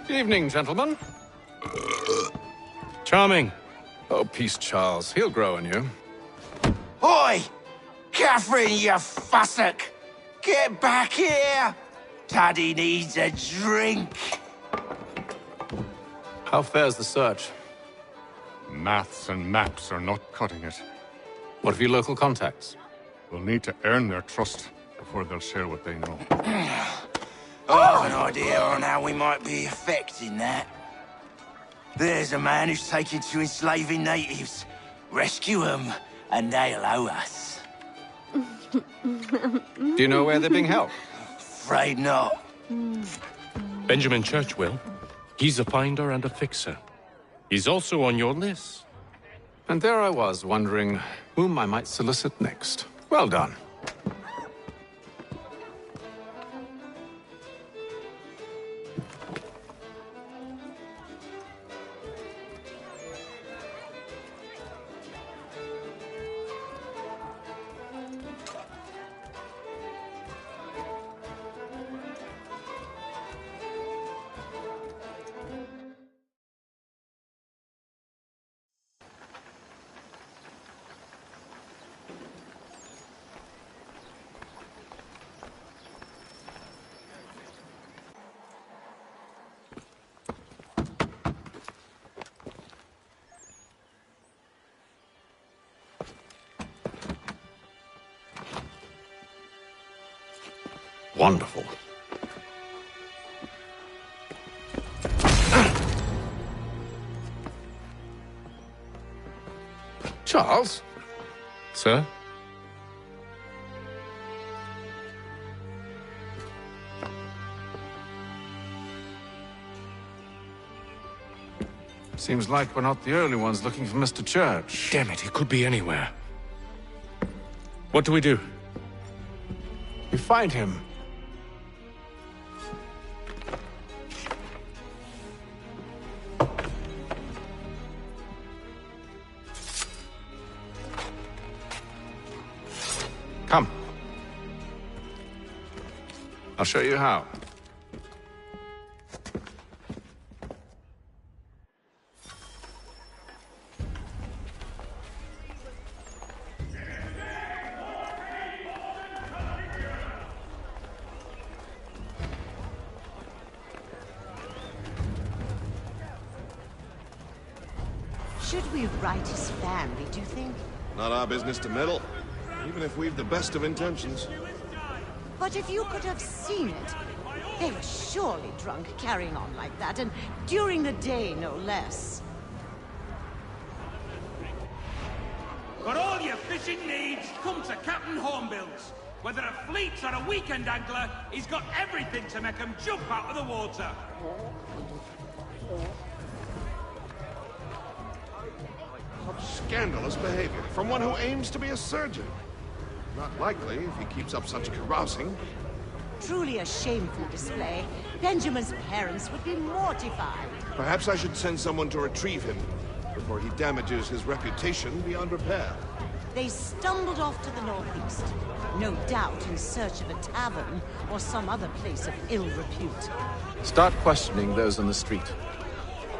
Evening, gentlemen. Charming. Oh, peace, Charles. He'll grow on you. Oi! Catherine, you fussock! Get back here! Taddy needs a drink. How fares the search? Maths and maps are not cutting it. What of your local contacts? We'll need to earn their trust before they'll share what they know. I have an idea on how we might be affecting that. There's a man who's taken to enslaving natives. Rescue them, and they'll owe us. Do you know where they're being held? Afraid not. Benjamin Church will. He's a finder and a fixer. He's also on your list. And there I was, wondering whom I might solicit next. Well done. Wonderful. Charles? Sir? Seems like we're not the only ones looking for Mr. Church. Damn it, he could be anywhere. What do we do? We find him. Come. I'll show you how. Should we write his family, do you think? Not our business to meddle, even if we've the best of intentions. But if you could have seen it, they were surely drunk carrying on like that, and during the day, no less. For all your fishing needs, come to Captain Hornbill's. Whether a fleet or a weekend angler, he's got everything to make them jump out of the water. Scandalous behavior from one who aims to be a surgeon. Not likely if he keeps up such carousing. Truly a shameful display. Benjamin's parents would be mortified. Perhaps I should send someone to retrieve him before he damages his reputation beyond repair. They stumbled off to the northeast, no doubt in search of a tavern or some other place of ill repute. Start questioning those on the street.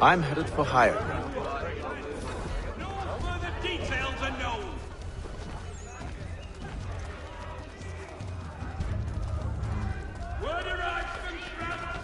I'm headed for higher ground. No further details are known. Word arrives from Stroud.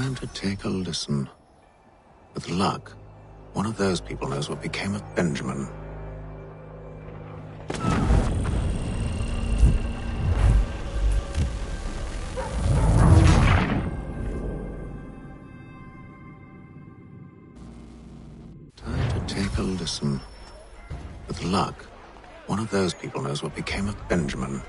Time to take a listen. With luck, one of those people knows what became of Benjamin. Time to take a listen. With luck, one of those people knows what became of Benjamin.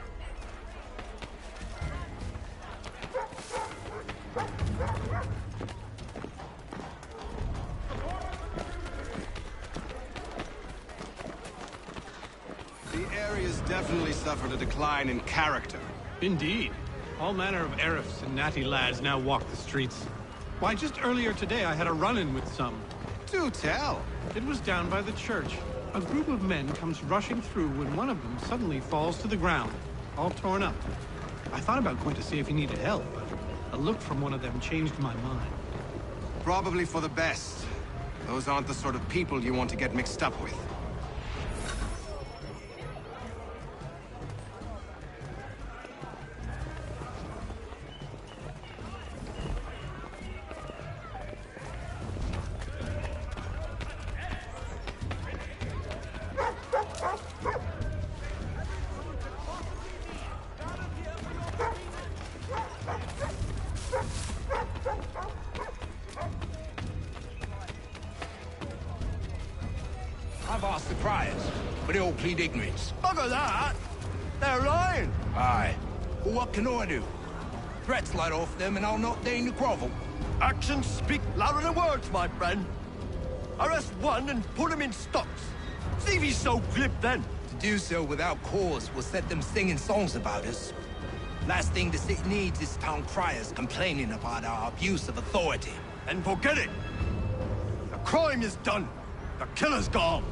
Definitely suffered a decline in character. Indeed. All manner of Arifs and natty lads now walk the streets. Why, just earlier today I had a run-in with some. Do tell. It was down by the church. A group of men comes rushing through when one of them suddenly falls to the ground, all torn up. I thought about going to see if he needed help, but a look from one of them changed my mind. Probably for the best. Those aren't the sort of people you want to get mixed up with. I've asked the criers, but they all plead ignorance. Bugger that! They're lying! Aye. Well, what can I do? Threats light off them and I'll not deign to grovel. Actions speak louder than words, my friend. Arrest one and put him in stocks. See if he's so glib then. To do so without cause will set them singing songs about us. Last thing the city needs is town criers complaining about our abuse of authority. And forget it! The crime is done. The killer's gone.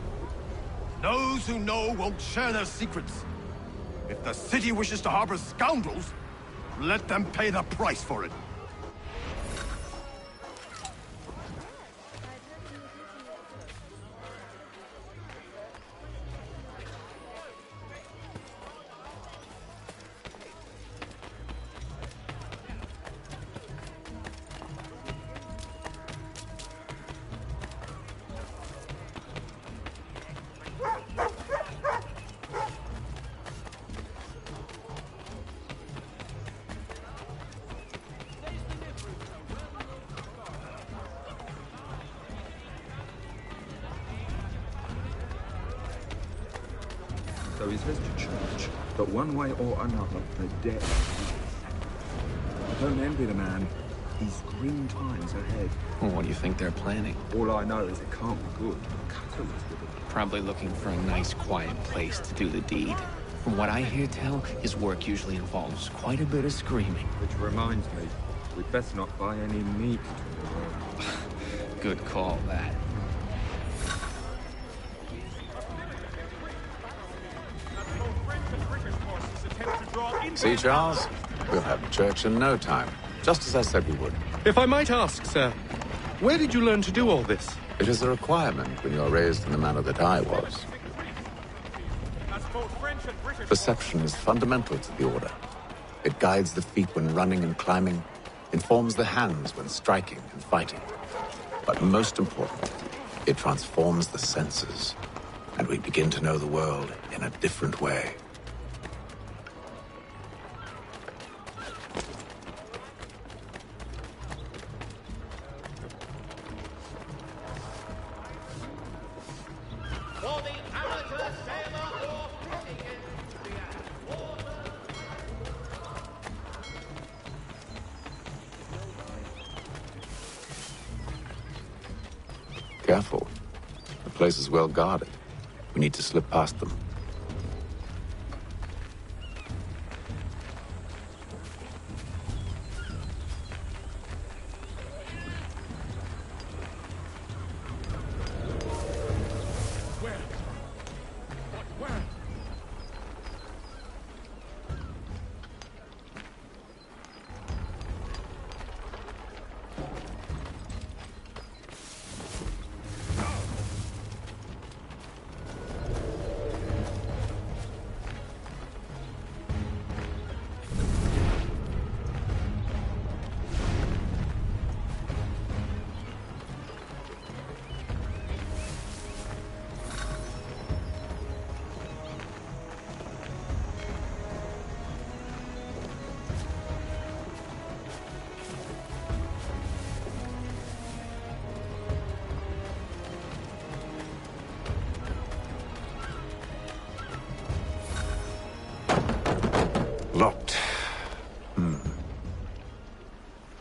Those who know won't share their secrets. If the city wishes to harbor scoundrels, let them pay the price for it. So he says to church that one way or another, the debt. Don't envy the man. He's grim times ahead. Well, what do you think they're planning? All I know is it can't be good. Probably looking for a nice, quiet place to do the deed. From what I hear tell, his work usually involves quite a bit of screaming. Which reminds me, we'd best not buy any meat tomorrow. Good call, that. See, Charles? We'll have church in no time, just as I said we would. If I might ask, sir, where did you learn to do all this? It is a requirement when you're raised in the manner that I was. Perception is fundamental to the Order. It guides the feet when running and climbing, informs the hands when striking and fighting. But most important, it transforms the senses, and we begin to know the world in a different way. Careful. The place is well guarded. We need to slip past them.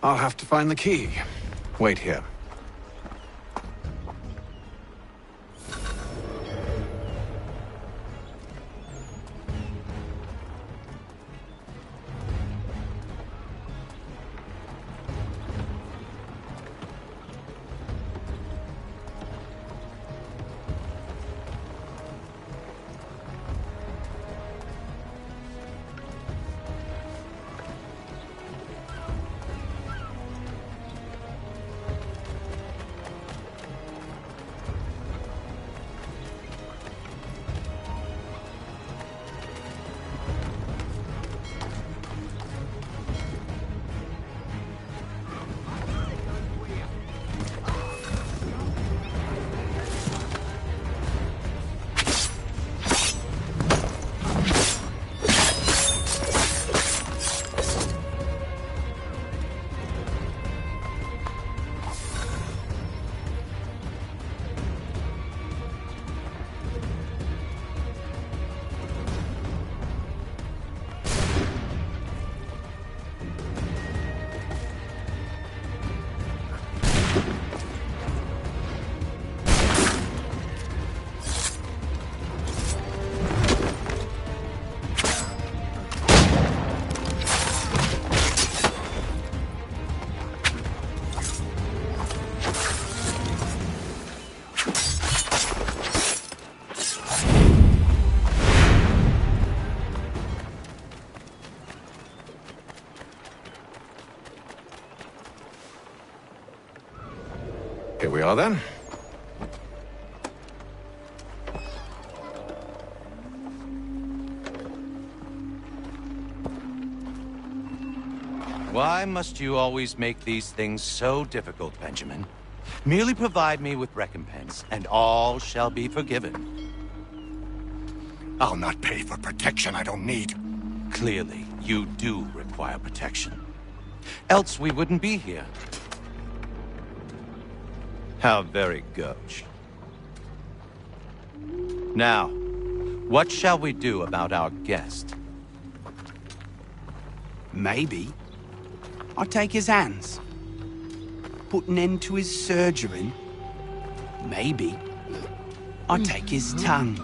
I'll have to find the key. Wait here. Here we are, then. Why must you always make these things so difficult, Benjamin? Merely provide me with recompense, and all shall be forgiven. I'll not pay for protection I don't need. Clearly, you do require protection. Else we wouldn't be here. How very gauche. Now, what shall we do about our guest? Maybe I'll take his hands. Put an end to his surgery. Maybe I'll take his tongue.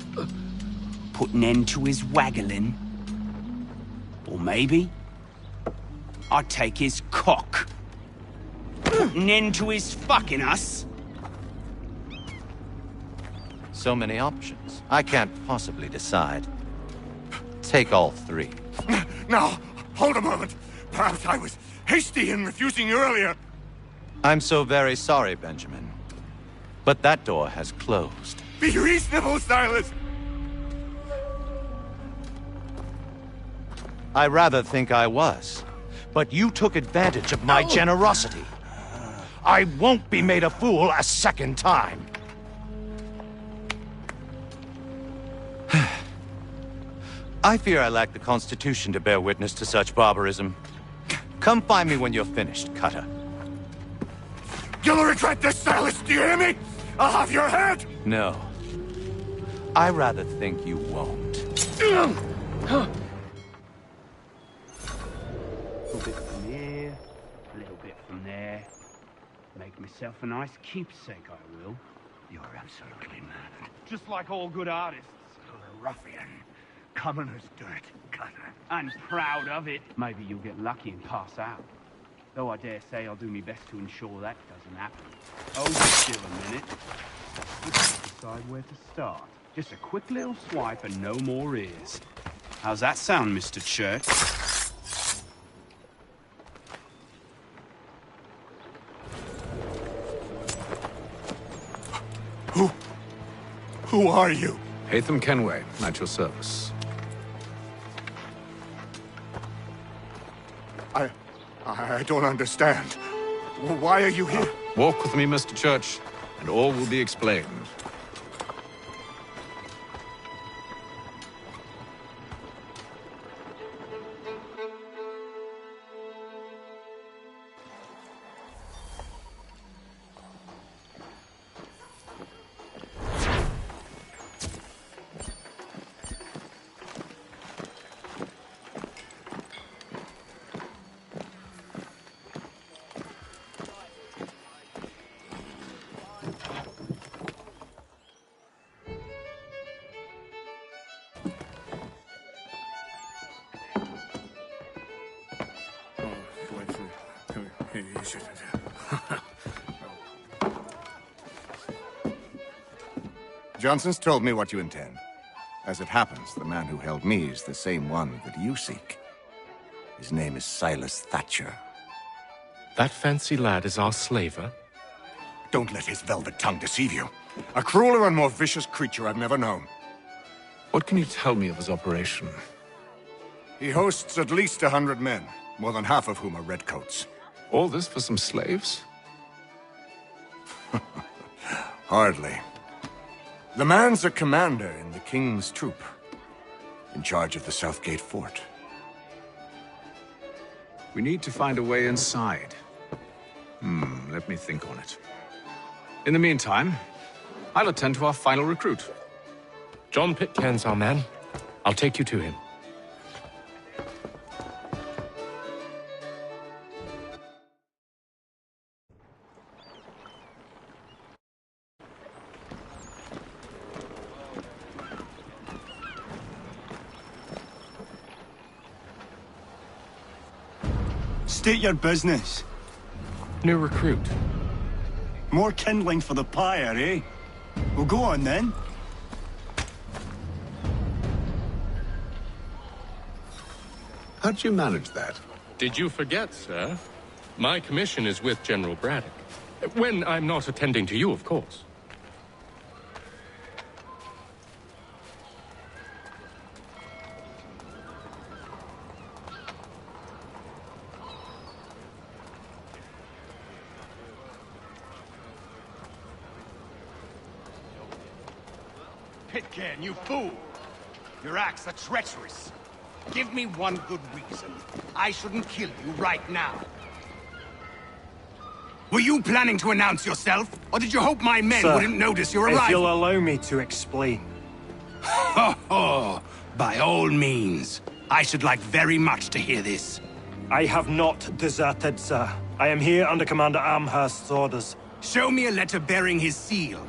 Put an end to his waggling. Or maybe I'll take his cock. Put an end to his fucking us. So many options. I can't possibly decide. Take all three. Now, hold a moment. Perhaps I was hasty in refusing you earlier. I'm so very sorry, Benjamin. But that door has closed. Be reasonable, Silas! I rather think I was. But you took advantage of my generosity. I won't be made a fool a second time. I fear I lack the constitution to bear witness to such barbarism. Come find me when you're finished, Cutter. You'll regret this, Silas, do you hear me? I'll have your head! No. I rather think you won't. A little bit from here, a little bit from there. Make myself a nice keepsake, I will. You're absolutely mad. Just like all good artists. A ruffian. Common as dirt, Cutter. And proud of it. Maybe you'll get lucky and pass out. Though I dare say I'll do my best to ensure that doesn't happen. Oh, still a minute. Let's decide where to start. Just a quick little swipe and no more ears. How's that sound, Mr. Church? Who are you? Hatham Kenway, at your service. I don't understand. Why are you here? Walk with me, Mr. Church, and all will be explained. Johnson's told me what you intend. As it happens, the man who held me is the same one that you seek. His name is Silas Thatcher. That fancy lad is our slaver? Don't let his velvet tongue deceive you. A crueler and more vicious creature I've never known. What can you tell me of his operation? He hosts at least 100 men, more than half of whom are redcoats. All this for some slaves? Hardly. The man's a commander in the King's troop, in charge of the Southgate Fort. We need to find a way inside. Let me think on it. In the meantime, I'll attend to our final recruit. John Pitcairn's our man. I'll take you to him. State your business. New recruit. More kindling for the pyre, eh? Well, go on then. How'd you manage that? Did you forget, sir? My commission is with General Braddock. When I'm not attending to you, of course. Pitcairn, you fool! Your acts are treacherous. Give me one good reason. I shouldn't kill you right now. Were you planning to announce yourself? Or did you hope my men wouldn't notice your arrival? If you'll allow me to explain. Ho ho! By all means. I should like very much to hear this. I have not deserted, sir. I am here under Commander Amherst's orders. Show me a letter bearing his seal,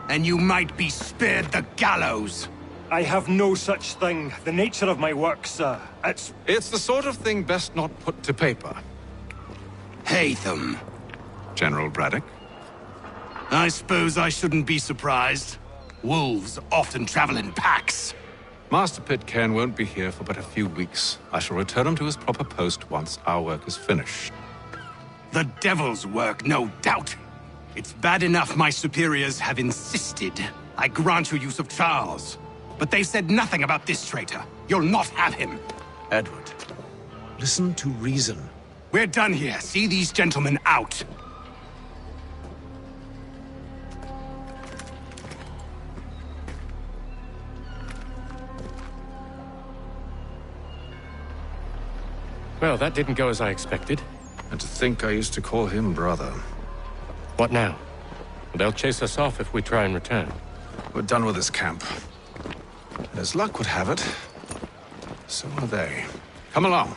and you might be spared the gallows. I have no such thing. The nature of my work, sir, It's the sort of thing best not put to paper. Haytham. General Braddock? I suppose I shouldn't be surprised. Wolves often travel in packs. Master Pitcairn won't be here for but a few weeks. I shall return him to his proper post once our work is finished. The devil's work, no doubt. It's bad enough my superiors have insisted I grant you use of Charles. But they've said nothing about this traitor. You'll not have him. Edward, listen to reason. We're done here. See these gentlemen out. Well, that didn't go as I expected. And to think I used to call him brother. What now? They'll chase us off if we try and return. We're done with this camp. And as luck would have it, so are they. Come along.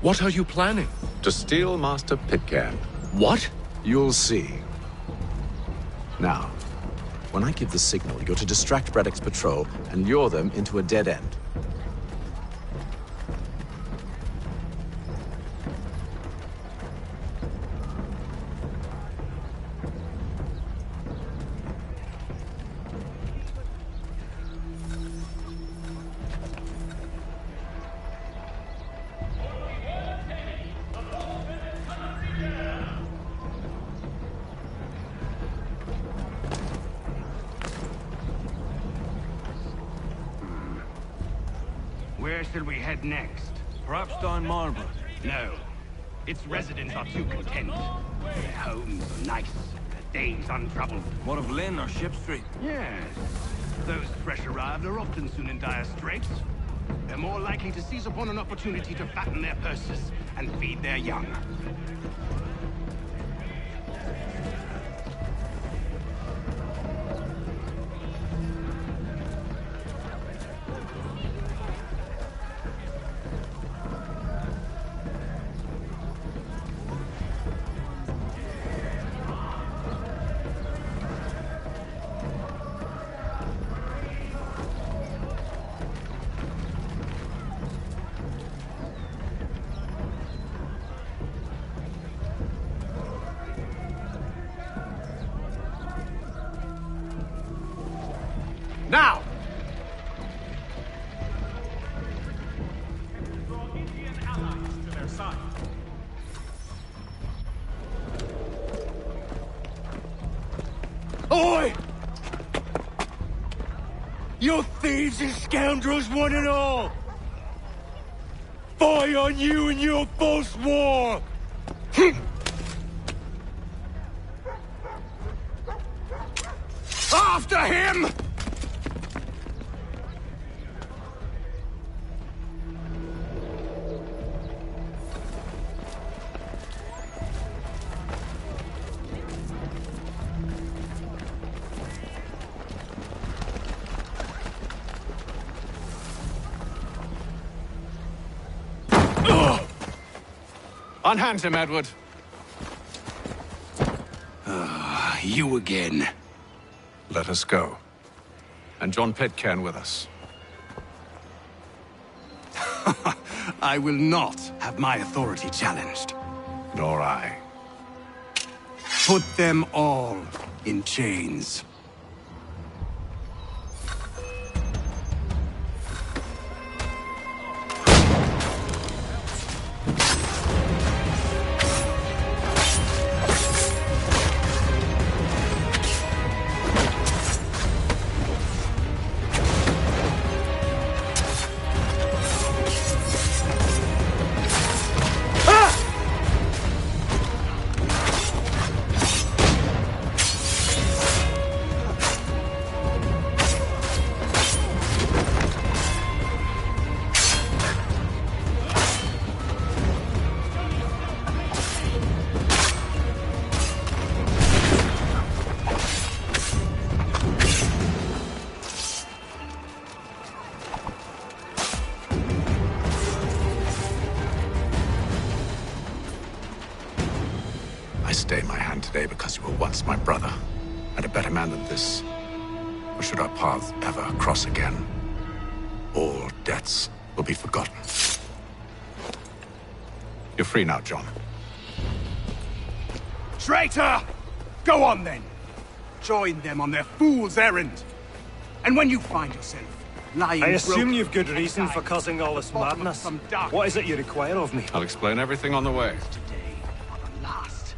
What are you planning? To steal Master Pitcairn. What? You'll see. Now, when I give the signal, you're to distract Braddock's patrol and lure them into a dead end. Where shall we head next? Perhaps down Marlborough. No. Its residents are too content. Their homes are nice, their days untroubled. What of Lynn or Ship Street? Yes. Those fresh arrived are often soon in dire straits. They're more likely to seize upon an opportunity to fatten their purses and feed their young. Now! Oi! You thieves and scoundrels, one and all! Fie on you and your false war! After him! Unhand him, Edward. You again. Let us go. And John Pitcairn with us. I will not have my authority challenged. Nor I. Put them all in chains. I stay my hand today because you were once my brother, and a better man than this. Or should our paths ever cross again, all debts will be forgotten. You're free now, John. Traitor! Go on then. Join them on their fool's errand. And when you find yourself lying I assume broken you've good reason for causing all this madness. What is it you require of me? I'll explain everything on the way. last.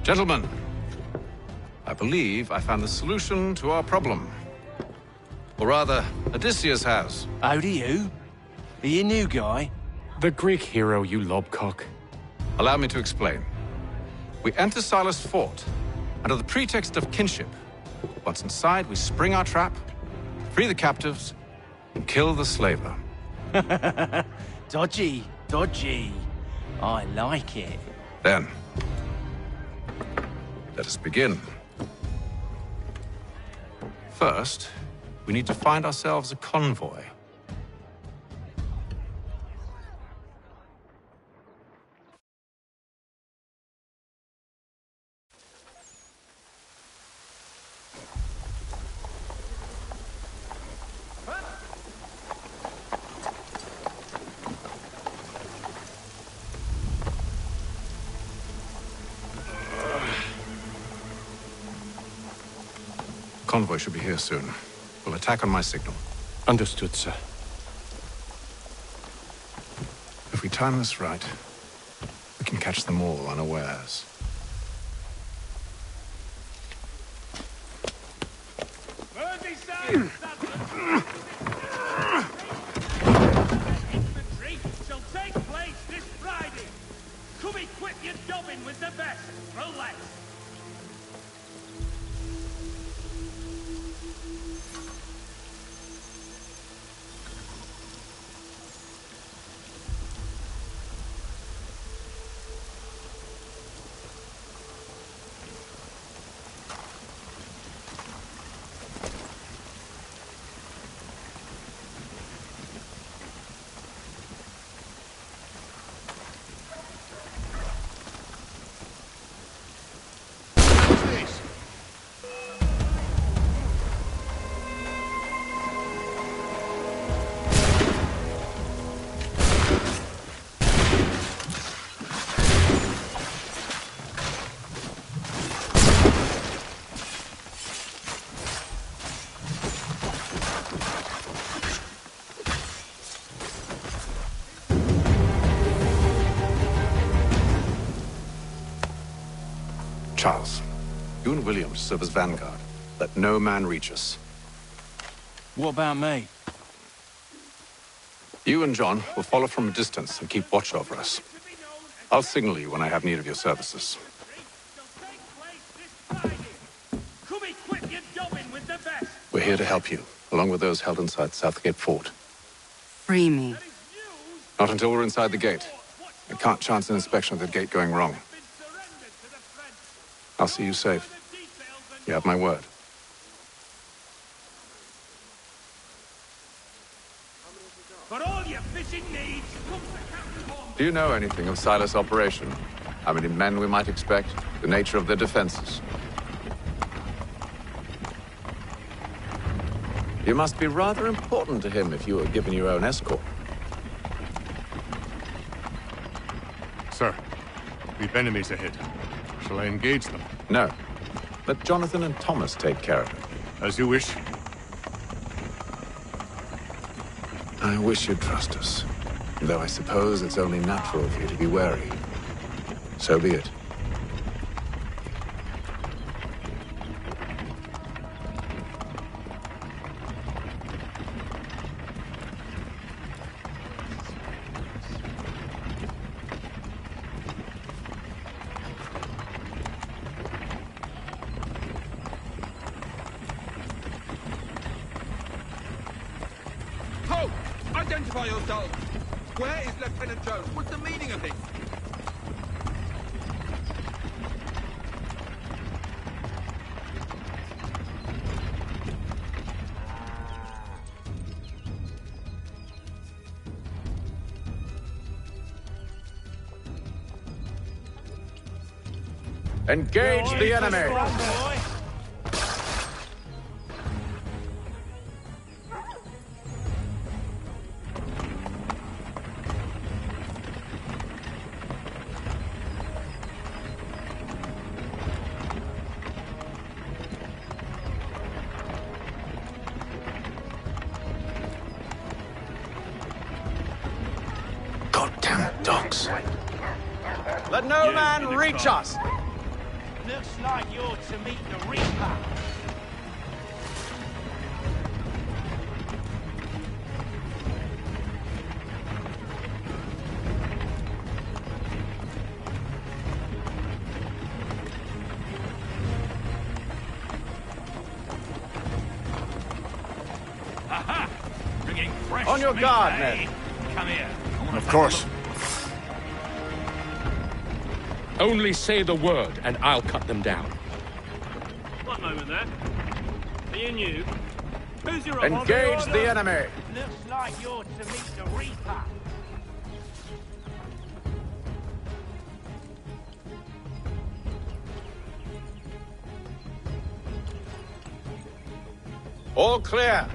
Gentlemen, I believe I found the solution to our problem. Or rather, Odysseus has. How do you? Are you a new guy? The Greek hero, you lobcock. Allow me to explain. We enter Silas' fort, under the pretext of kinship. Once inside, we spring our trap, free the captives, and kill the slaver. Dodgy, dodgy. I like it. Then, let us begin. First, we need to find ourselves a convoy. Convoy should be here soon. We'll attack on my signal. Understood, sir. If we time this right, we can catch them all unawares. Infantry shall take place this Friday. Come equip your dobbin with the best, for less. Charles, you and William serve as vanguard. Let no man reach us. What about me? You and John will follow from a distance and keep watch over us. I'll signal you when I have need of your services. We're here to help you, along with those held inside Southgate Fort. Free me. Not until we're inside the gate. I can't chance an inspection of the gate going wrong. I'll see you safe. You have my word. For all your fishing needs, come to Captain Hornbill. Do you know anything of Silas' operation? How many men we might expect? The nature of their defenses? You must be rather important to him if you were given your own escort. Sir, we've enemies ahead. Shall I engage them? No. Let Jonathan and Thomas take care of it. As you wish. I wish you'd trust us. Though I suppose it's only natural for you to be wary. So be it. Halt! Identify yourselves! Where is Lieutenant Jones? What's the meaning of this? Engage the enemy! Goddamn dogs. Let no man reach us! Looks like you're to meet the Reaper. Aha! Bringing fresh On your meat, guard, eh? men. Come here. Of course. Only say the word, and I'll cut them down. One moment there. Are you new? Who's your Engage the enemy! Looks like you're to meet the Reaper. All clear.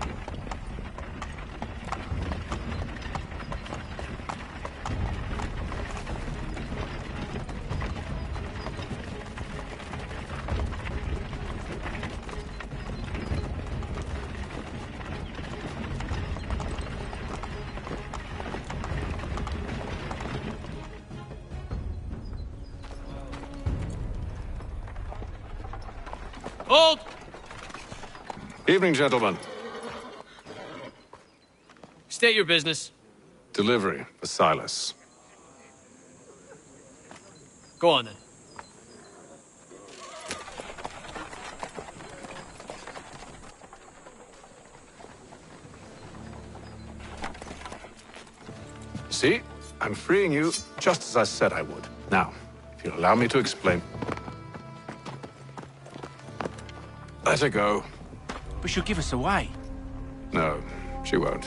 Hold! Evening, gentlemen. State your business. Delivery for Silas. Go on then. See? I'm freeing you just as I said I would. Now, if you'll allow me to explain. Let her go. But she'll give us away. No, she won't.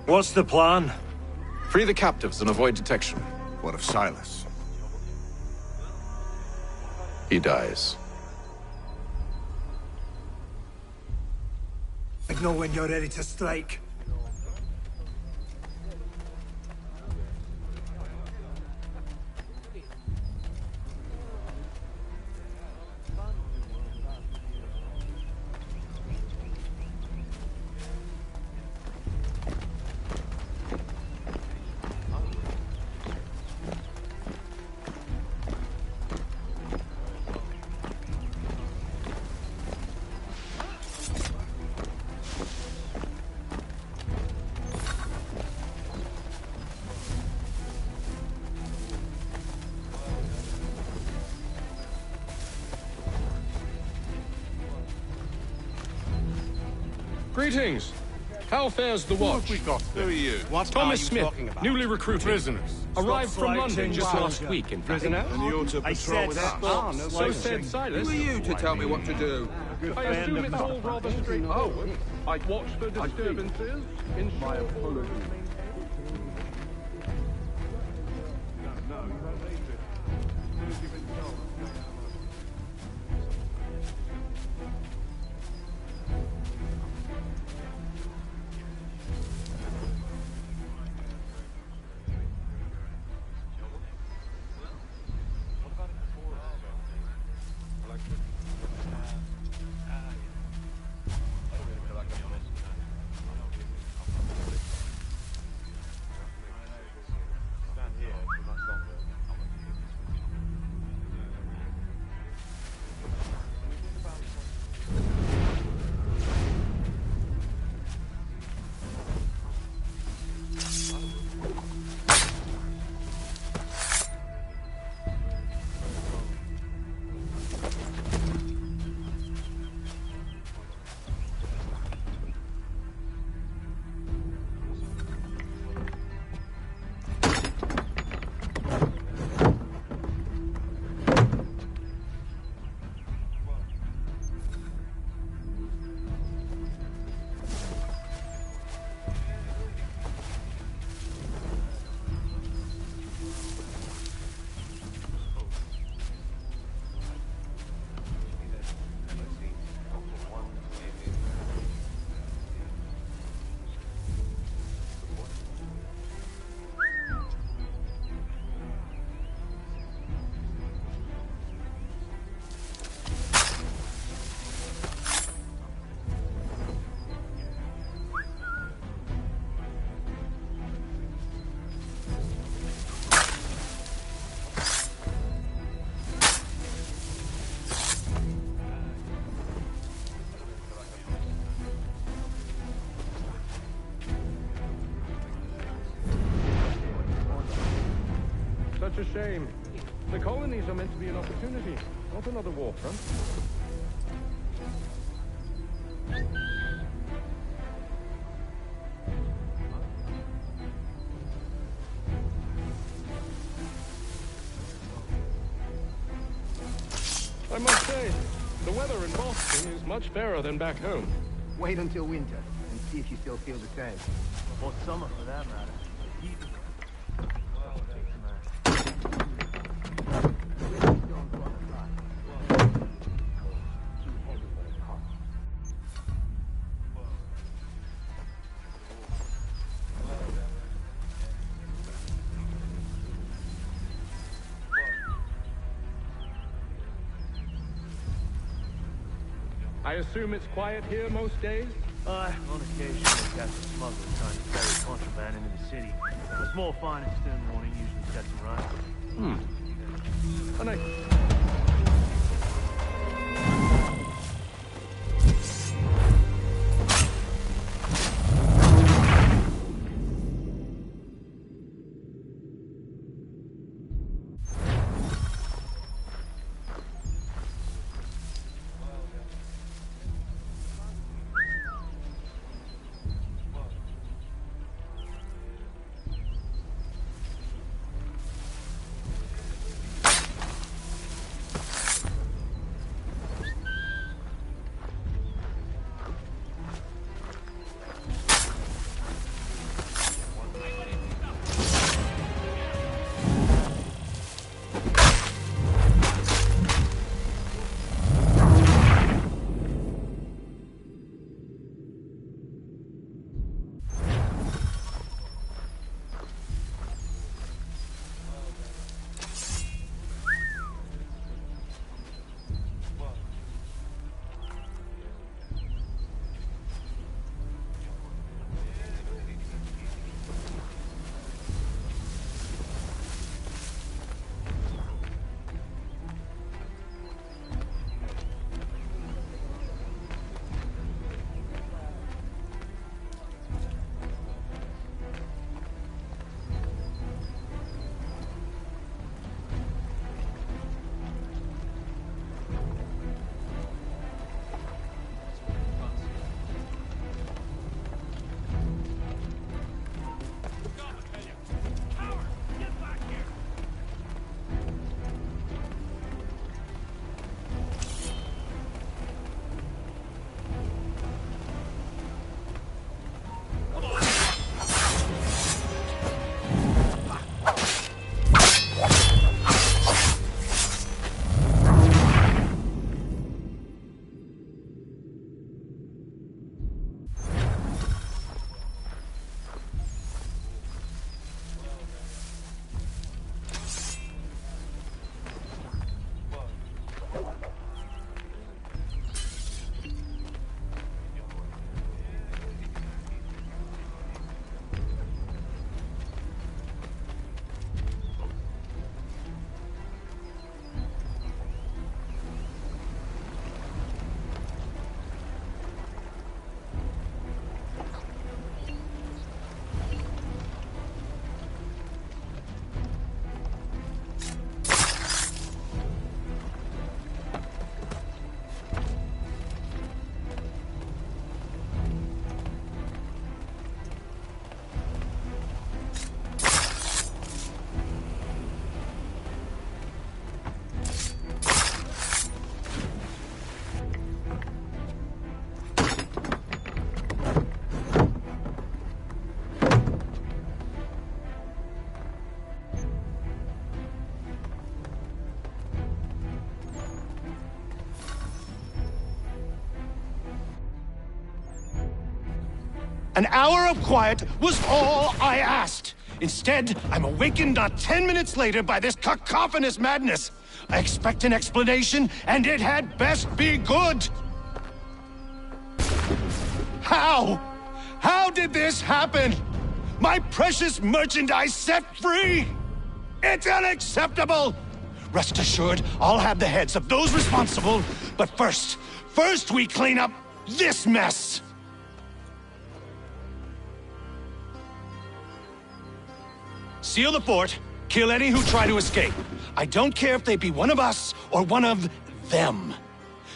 What's the plan? Free the captives and avoid detection. What of Silas? He dies. I know when you're ready to strike. Greetings. How fares the watch? Who are you? What Thomas Smith, newly recruited. Prisoners. Arrived from London just last week, in fact. Prisoner? And you're to patrol with us. So said Silas. Who are you to tell me what to do? I assume it's all rather straightforward. I watch for disturbances. My apologies. Such a shame. The colonies are meant to be an opportunity, not another war front. I must say, the weather in Boston is much fairer than back home. Wait until winter and see if you still feel the same. Or summer, for that matter. I assume it's quiet here most days? On occasion, we catch a smuggler trying to carry contraband into the city. A small fine and stern warning usually sets them right. And I... An hour of quiet was all I asked. Instead, I'm awakened not 10 minutes later by this cacophonous madness. I expect an explanation, and it had best be good. How? How did this happen? My precious merchandise set free? It's unacceptable! Rest assured, I'll have the heads of those responsible. But first we clean up this mess! Seal the fort, kill any who try to escape. I don't care if they be one of us or one of them.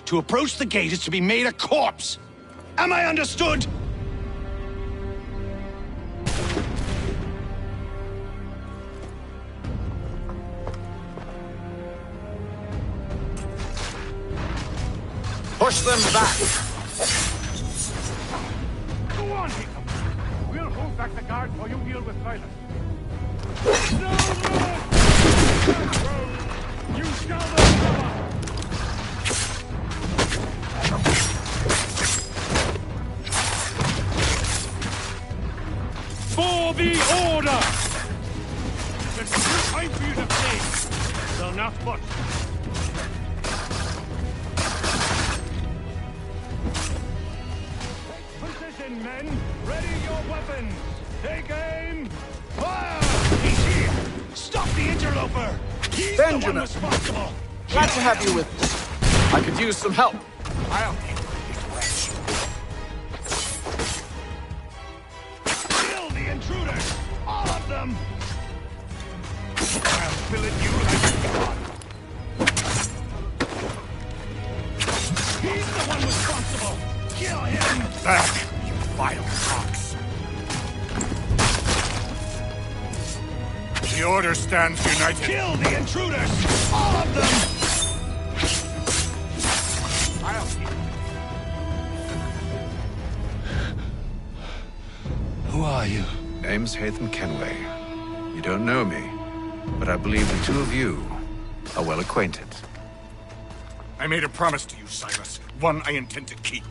To approach the gate is to be made a corpse. Am I understood? Push them back! Go on, Jacob. We'll hold back the guard while you deal with Silas. No more! You shall not cover! For the order! There's no time for you to play. So not much. Position, men! Ready your weapons! Take aim! Fire! He's here! Stop the interloper! He's Benjamin. the one responsible! Glad to have you with us. I could use some help. I'll handle this wretch. Kill the intruders! All of them! I'll fillet you like a god. He's the one responsible! Kill him! Back, you vile fox! The Order stands united. Kill the intruders! All of them! Who are you? Name's Hatham Kenway. You don't know me, but I believe the two of you are well acquainted. I made a promise to you, Silas. One I intend to keep.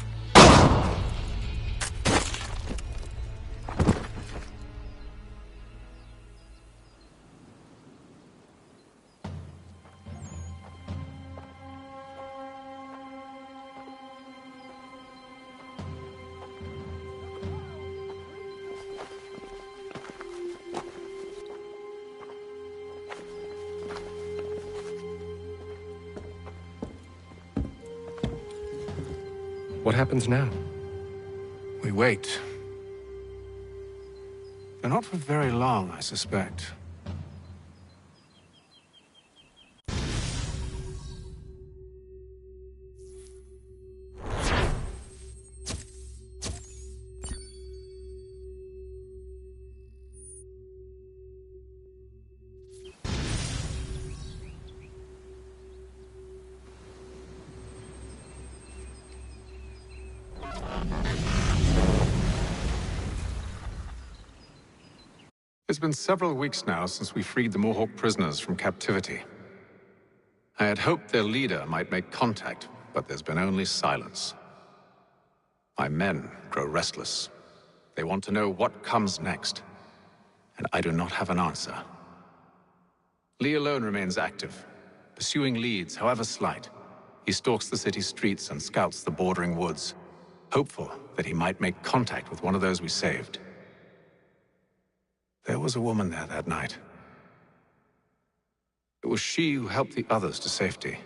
What happens now? We wait. But not for very long, I suspect. It's been several weeks now since we freed the Mohawk prisoners from captivity. I had hoped their leader might make contact, but there's been only silence. My men grow restless. They want to know what comes next, and I do not have an answer. Lee alone remains active, pursuing leads, however slight. He stalks the city streets and scouts the bordering woods, hopeful that he might make contact with one of those we saved. There was a woman there that night. It was she who helped the others to safety.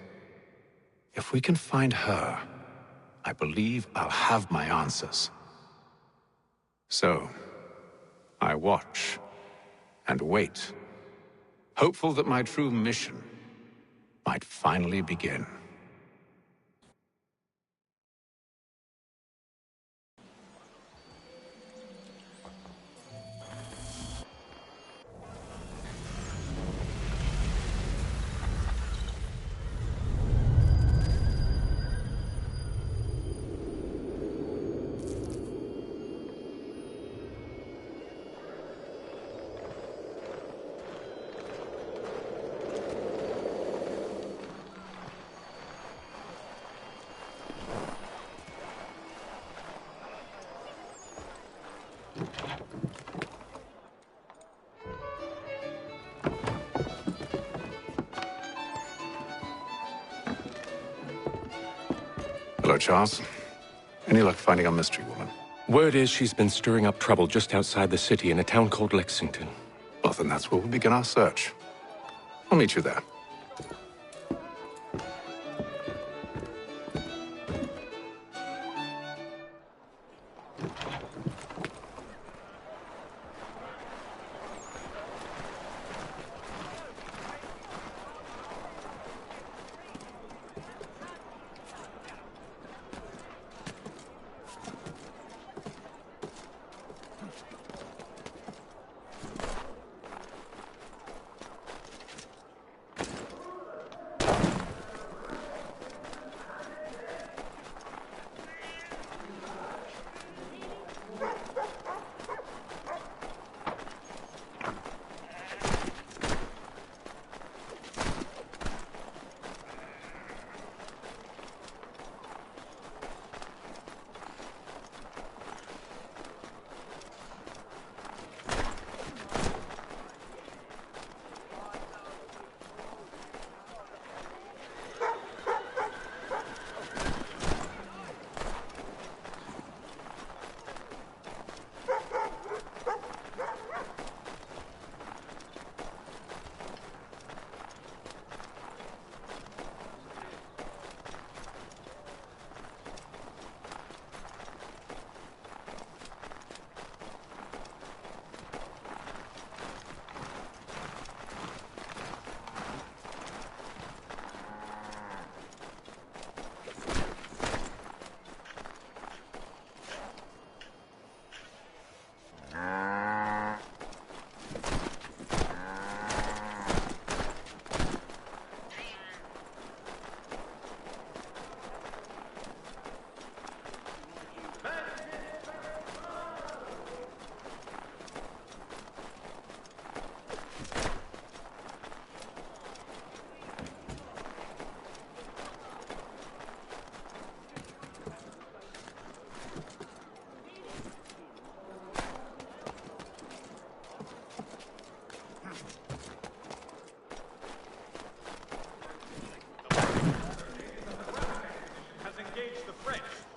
If we can find her, I believe I'll have my answers. So, I watch and wait, hopeful that my true mission might finally begin. Hello, Charles. Any luck finding our mystery woman? Word is she's been stirring up trouble just outside the city in a town called Lexington. Well, then that's where we'll begin our search. I'll meet you there.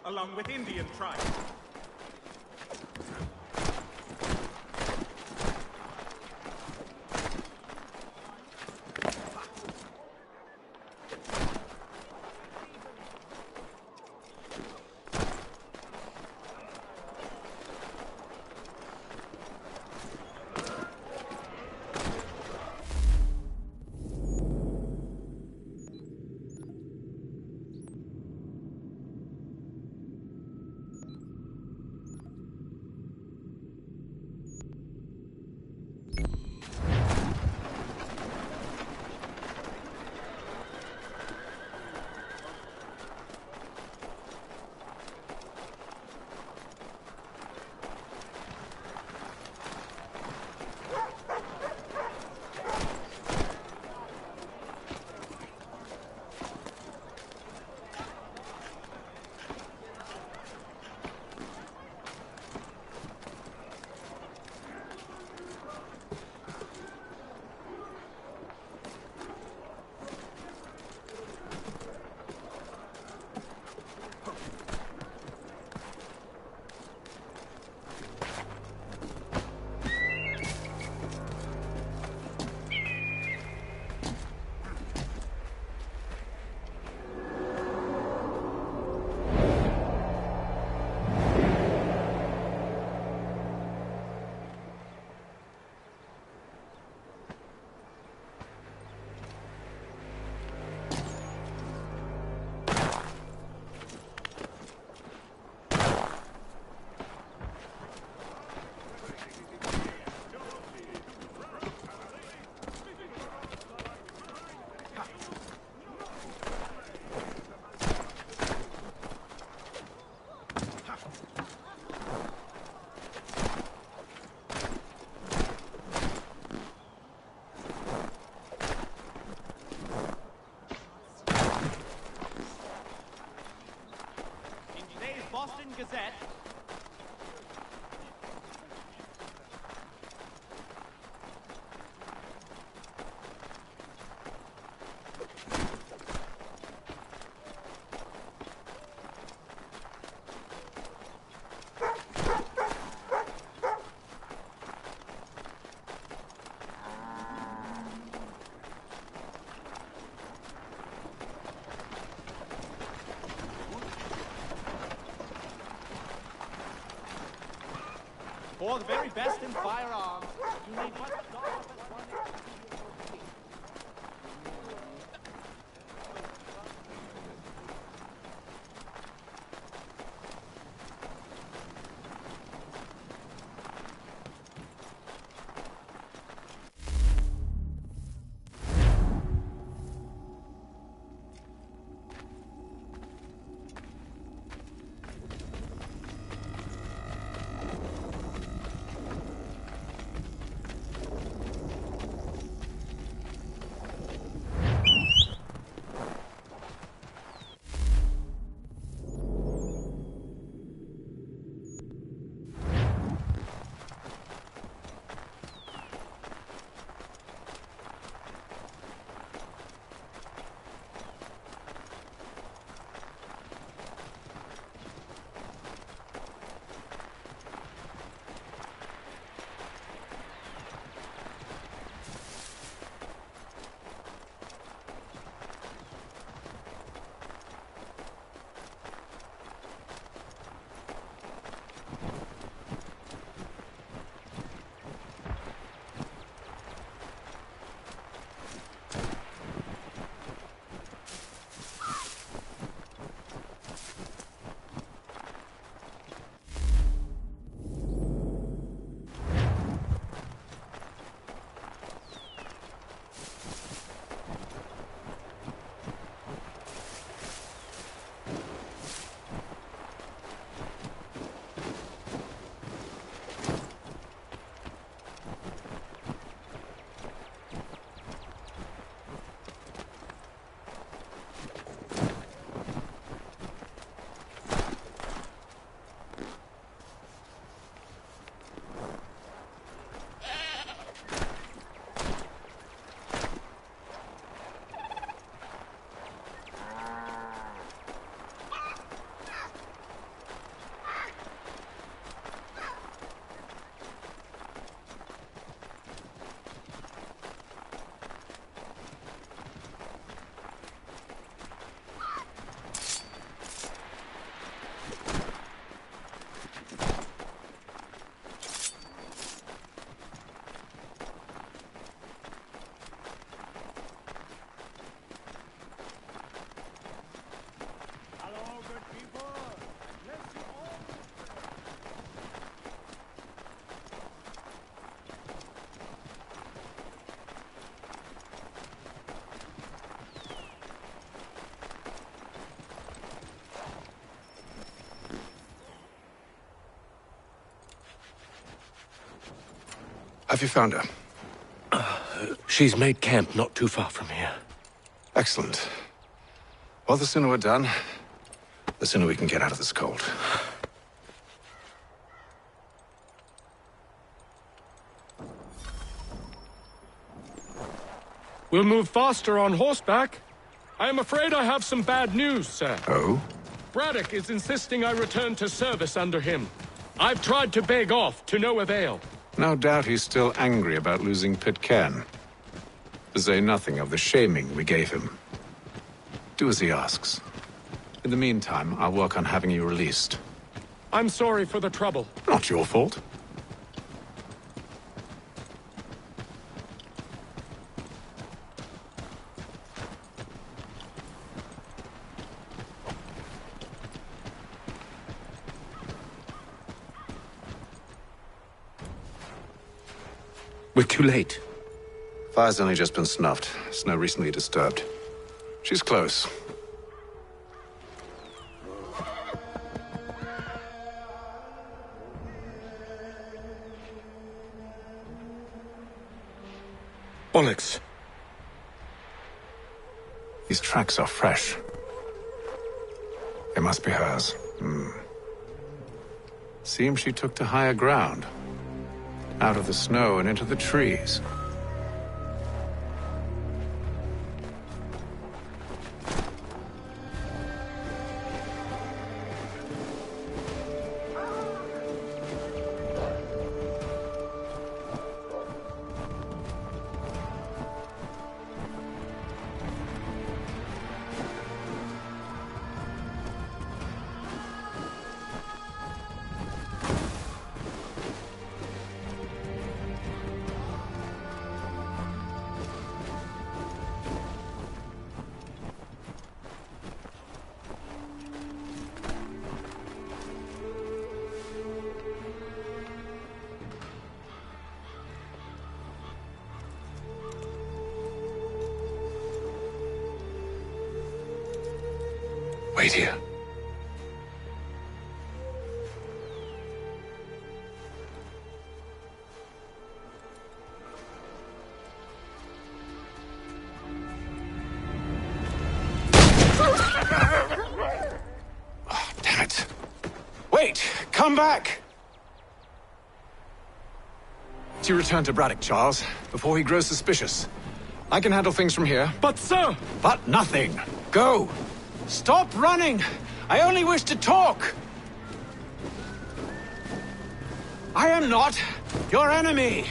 Along with Indian tribes. Boston Gazette. For the very best in firearms, you need much Have you found her? She's made camp not too far from here. Excellent. Well, the sooner we're done, the sooner we can get out of this cold. We'll move faster on horseback. I am afraid I have some bad news, sir. Oh? Braddock is insisting I return to service under him. I've tried to beg off, to no avail. No doubt he's still angry about losing Pitcairn. To say nothing of the shaming we gave him. Do as he asks. In the meantime, I'll work on having you released. I'm sorry for the trouble. Not your fault. We're too late. Fire's only just been snuffed. Snow recently disturbed. She's close. Bollocks. These tracks are fresh. They must be hers. Seems she took to higher ground. Out of the snow and into the trees. wait here. Oh, damn it. Wait! Come back! You return to Braddock, Charles, before he grows suspicious. I can handle things from here. But, sir! But nothing. Go! Stop running! I only wish to talk! I am not your enemy!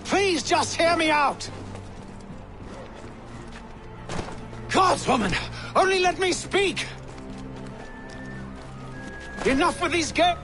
Please just hear me out! Gods, woman! Only let me speak! Enough with these games!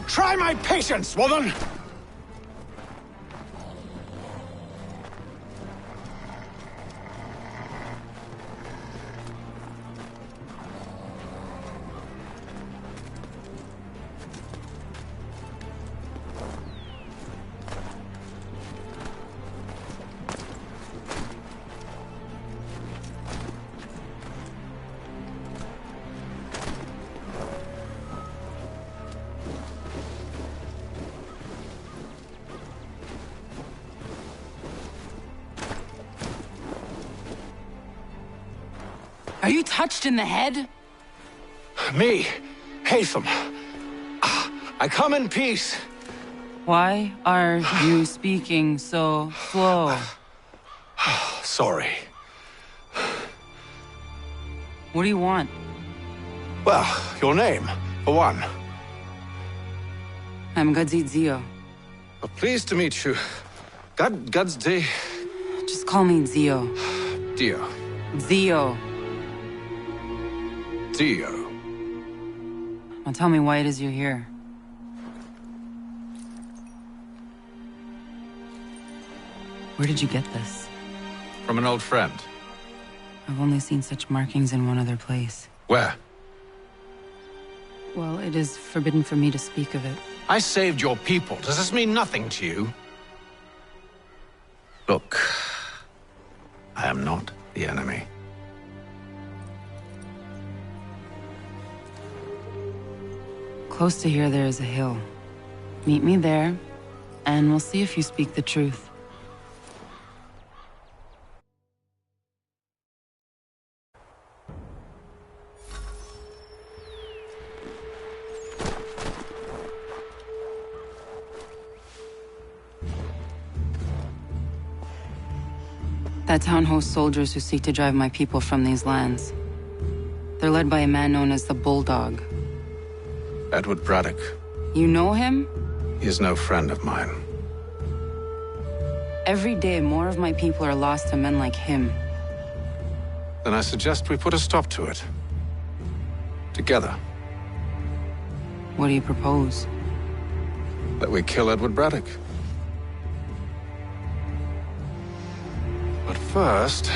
Try my patience, woman! Are you touched in the head? Me, Haytham. I come in peace. Why are you speaking so slow? Sorry. What do you want? Well, your name, for one. I'm Gadzit Zio. Pleased to meet you. Gadsday. Just call me Zio. Dio. Zio. Dio. Now tell me why it is you're here. Where did you get this? From an old friend. I've only seen such markings in one other place. Where? Well, it is forbidden for me to speak of it. I saved your people. Does this mean nothing to you? Look, I am not the enemy. Close to here, there is a hill. Meet me there, and we'll see if you speak the truth. That town hosts soldiers who seek to drive my people from these lands. They're led by a man known as the Bulldog. Edward Braddock. You know him? He is no friend of mine. Every day, more of my people are lost to men like him. Then I suggest we put a stop to it. Together. What do you propose? That we kill Edward Braddock. But first,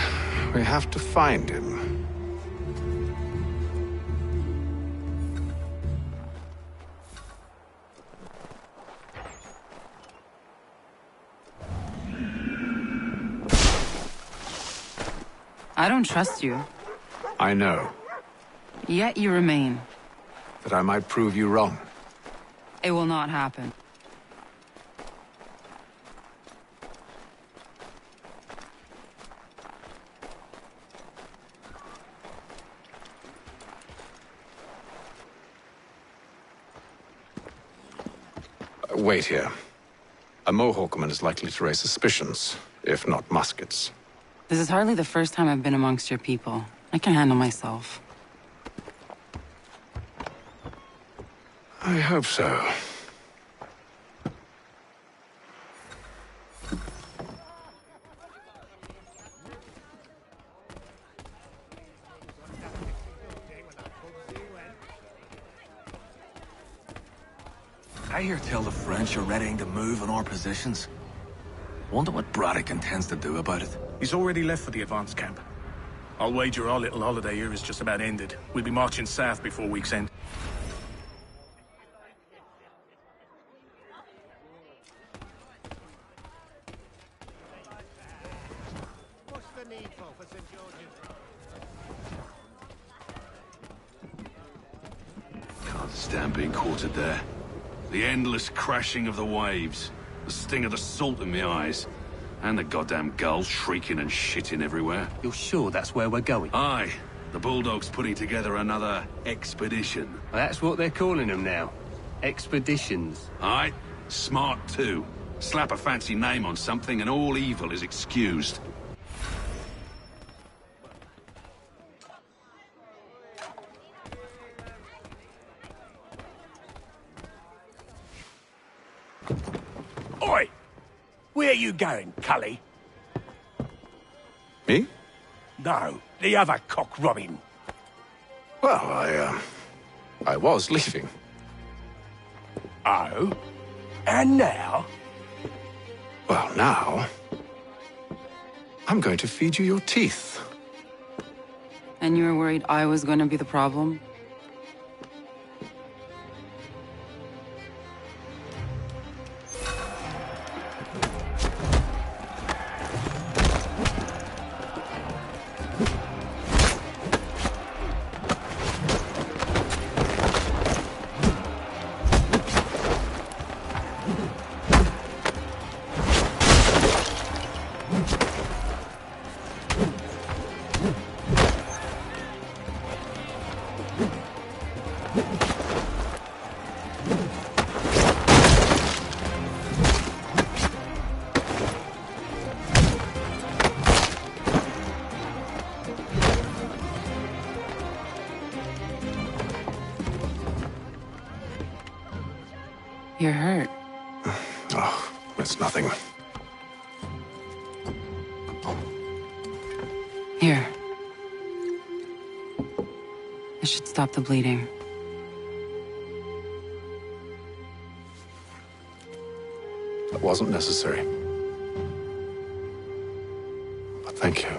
we have to find him. I don't trust you. I know. Yet you remain. That I might prove you wrong. It will not happen. Wait here. A Mohawkman is likely to raise suspicions, if not muskets. This is hardly the first time I've been amongst your people. I can handle myself. I hope so. I hear tell the French are readying to move on our positions. Wonder what Braddock intends to do about it. He's already left for the advance camp. I'll wager our little holiday here is just about ended. We'll be marching south before week's end. What's the needful for St. George's? Can't stand being quartered there. The endless crashing of the waves, the sting of the salt in my eyes, and the goddamn gulls shrieking and shitting everywhere. You're sure that's where we're going? Aye. The Bulldog's putting together another expedition. Well, that's what they're calling them now. Expeditions. Aye. Smart too. Slap a fancy name on something and all evil is excused. Oi! Where are you going, Cully? Me? No, the other cock Robin. Well, I was leaving. Oh? And now? Well, now... I'm going to feed you your teeth. And you were worried I was gonna be the problem? You're hurt. Oh, it's nothing. Here. This should stop the bleeding. That wasn't necessary. But thank you.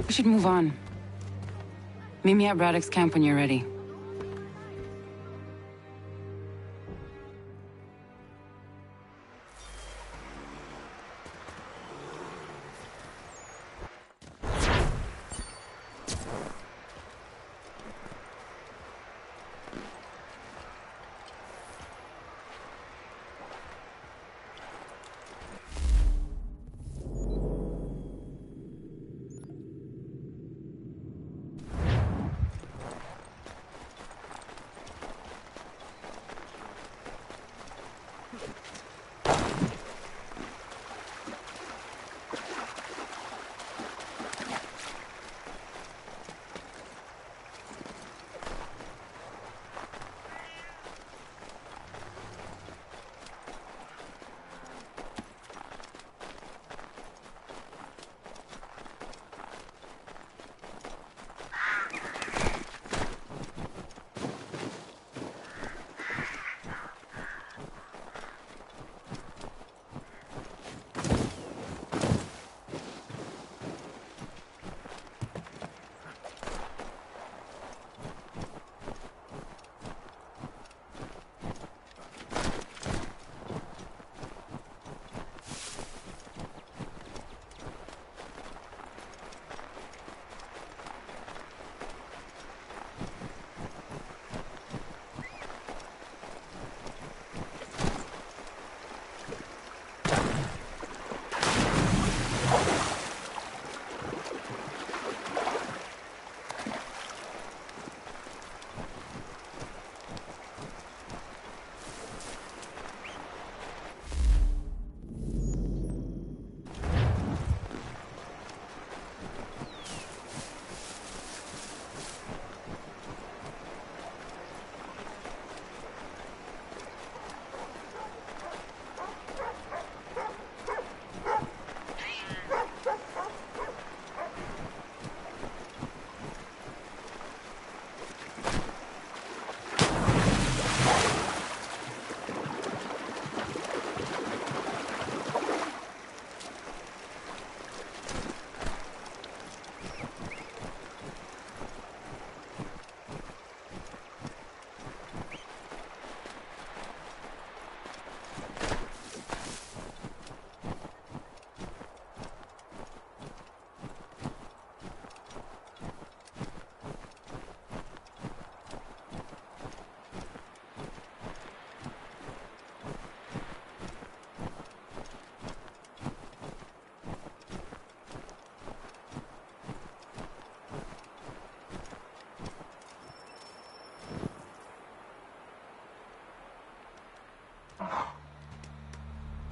We should move on. Meet me at Braddock's camp when you're ready.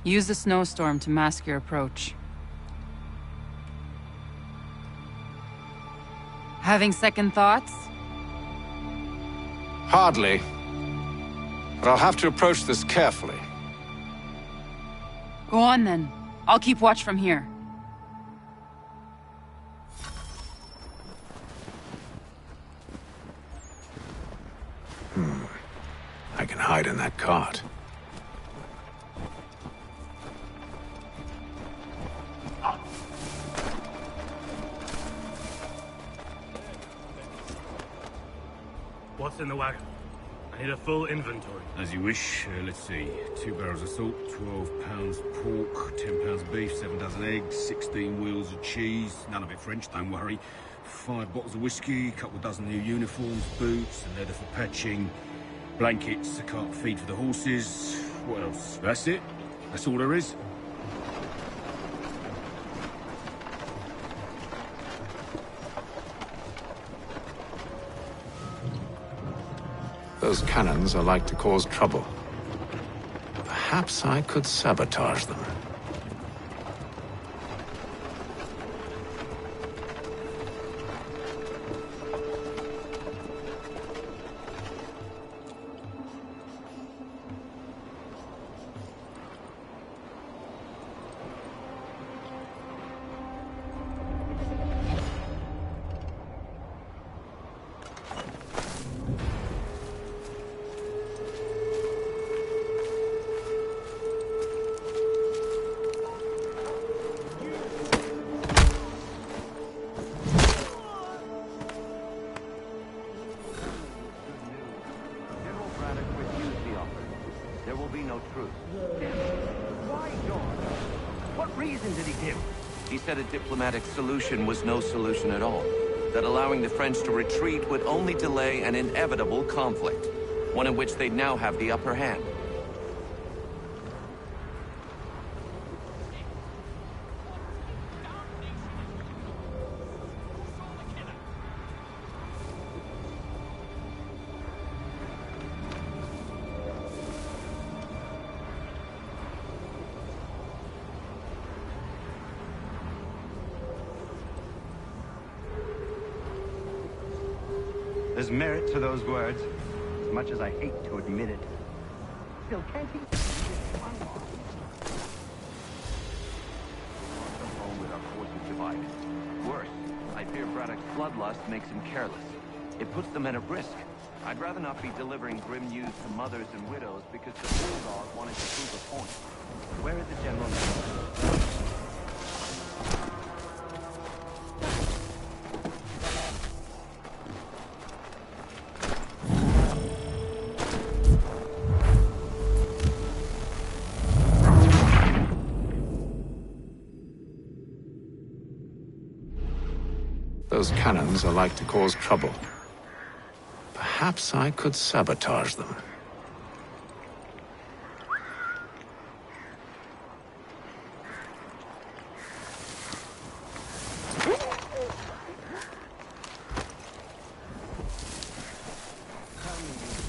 Use the snowstorm to mask your approach. Having second thoughts? Hardly. But I'll have to approach this carefully. Go on then. I'll keep watch from here. hide in that cart. What's in the wagon? I need a full inventory. As you wish. Let's see. 2 barrels of salt, 12 pounds pork, 10 pounds beef, 7 dozen eggs, 16 wheels of cheese. None of it French, don't worry. 5 bottles of whiskey, a couple of dozen new uniforms, boots, and leather for patching, blankets, a cart feed for the horses. What else? That's it. That's all there is. Those cannons are like to cause trouble. Perhaps I could sabotage them. Said a diplomatic solution was no solution at all. That allowing the French to retreat would only delay an inevitable conflict, one in which they'd now have the upper hand. There's merit to those words, as much as I hate to admit it. Still, can't he? Home with our forces divided. Worse, I fear Braddock's bloodlust makes him careless. It puts the men at risk. I'd rather not be delivering grim news to mothers and widows because the bulldog wanted to prove a point. Where is the general now? Those cannons are like to cause trouble. Perhaps I could sabotage them.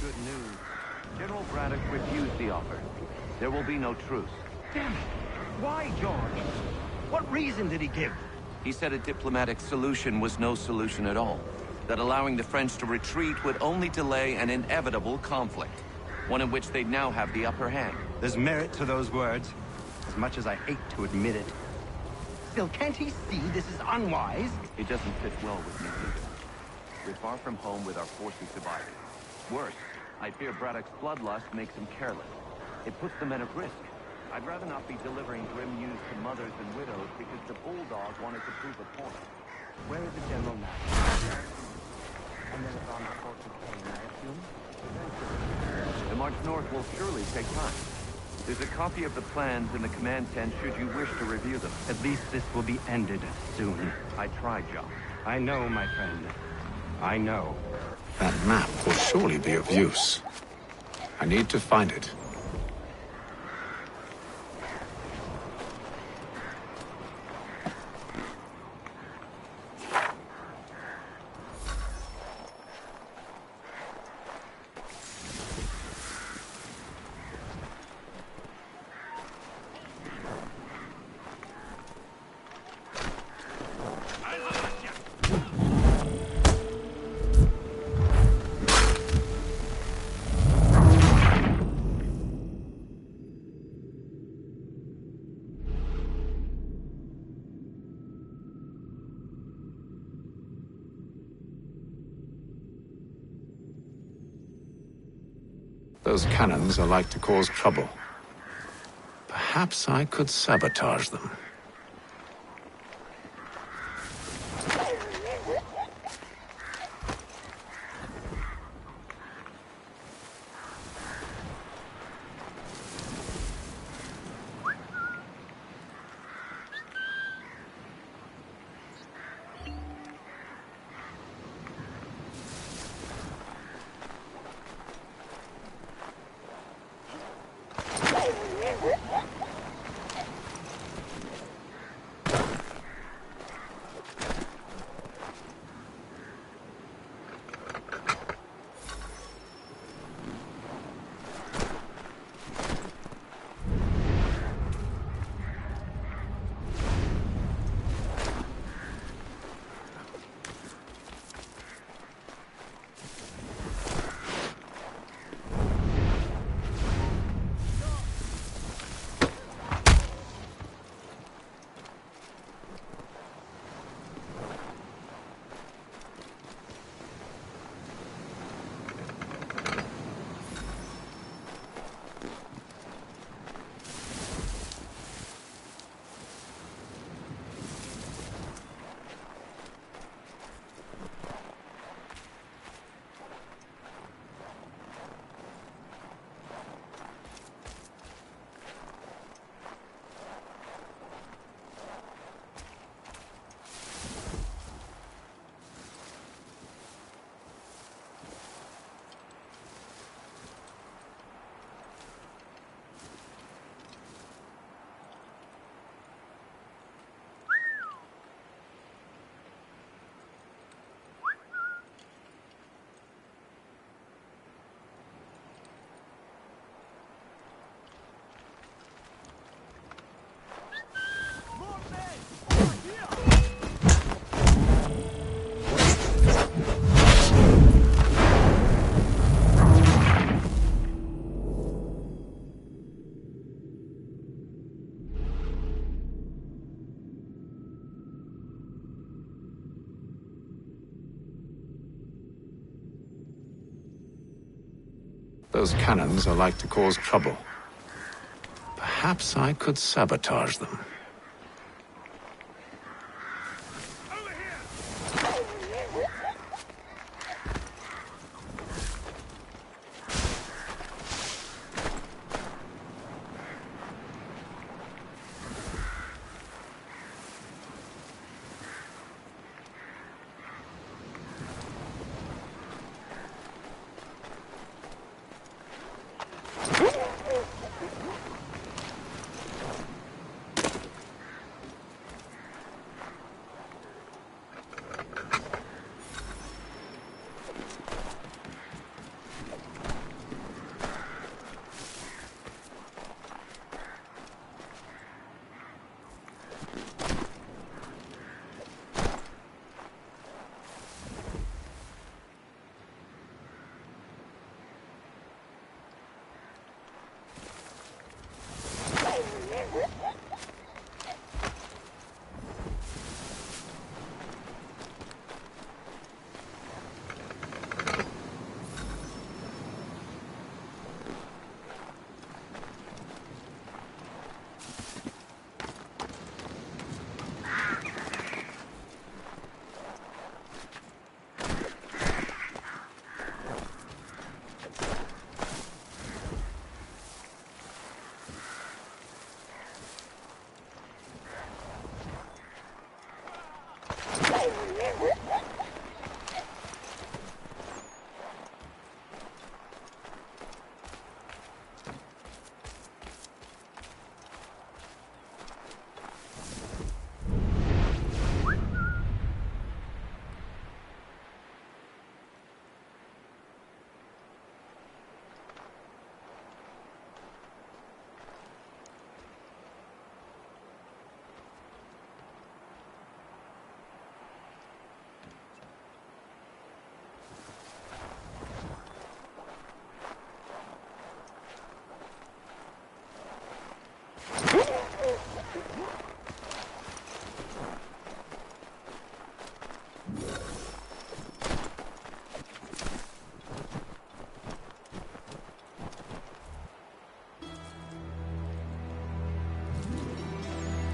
Good news. General Braddock refused the offer. There will be no truce. Damn it! Why, George? What reason did he give? He said a diplomatic solution was no solution at all. That allowing the French to retreat would only delay an inevitable conflict, one in which they'd now have the upper hand. There's merit to those words, as much as I hate to admit it. Still, can't he see this is unwise? It doesn't fit well with me either. We're far from home with our forces divided. Worse, I fear Braddock's bloodlust makes him careless. It puts the men at risk. I'd rather not be delivering grim news to mothers and widows because the bulldog wanted to prove a point. Where is the general now? And then it's on the course of pain, I assume? The march north will surely take time. There's a copy of the plans in the command tent should you wish to review them. At least this will be ended soon. I tried, John. I know, my friend. I know. That map will surely be of use. I need to find it. Those cannons are like to cause trouble. Perhaps I could sabotage them. Those cannons are like to cause trouble. Perhaps I could sabotage them.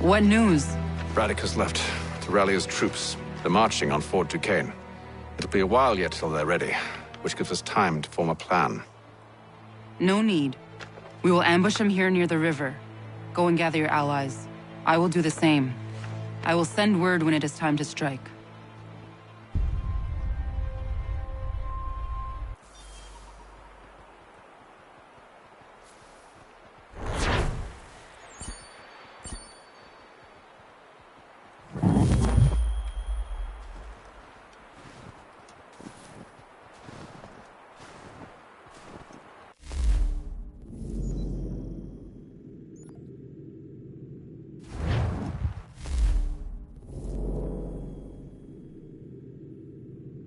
What news? Braddock has left to rally his troops. They're marching on Fort Duquesne. It'll be a while yet till they're ready, which gives us time to form a plan. No need. We will ambush him here near the river. Go and gather your allies. I will do the same. I will send word when it is time to strike.